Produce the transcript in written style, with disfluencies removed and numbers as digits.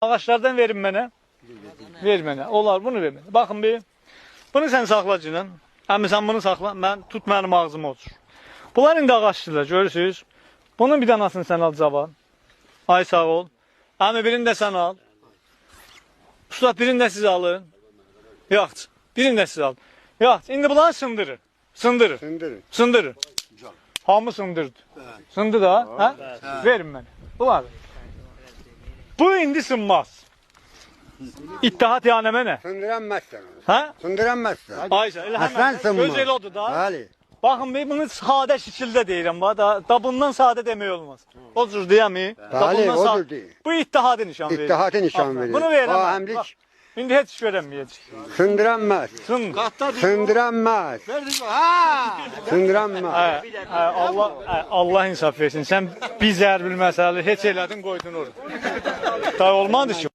Ağaçlardan verin mənə. Ver mənə. Olar bunu ver mənə. Baxın bir. Bunu sən saxla cinən. Əmi sən bunu saxla. Mən tut mənim ağzıma otur. Bunlar indi ağaçdırlar, görürsünüz. Bunun bir danasını sən al cavan. Ay sağ ol. Əmi birini də sən al. Ustad birini də siz alın. Yox. Birini də siz alın. Yox. İndi bunları sındırır. Sındırır. Sındırır. Hamı sındırdı. Sındı da. Hə? Verin mənə. Bunlar. Bu indi sınmaz. İttihat yani mənə. Sındıramazsın. Hə? Sındıramazsın. Ayşə, elə Aslan həmən. sınmaz. Göz elə odur da. Bəli. Baxın, bunu sadə şəkildə deyirəm. Da bundan sadə demək olmaz. O cür deyəmi? Bəli, o cür deyil. Bu ittihadı nişan verir. İttihatı nişan verir. Bunu verəm. O həmlik. Bax, İndi heç görənməyəcək. Sındıramaz. Sındıramaz. Sındıramaz. Allah insaf versin. Sən bir zərbil məsələ heç elədin qoydun orada. Da olmadı ki.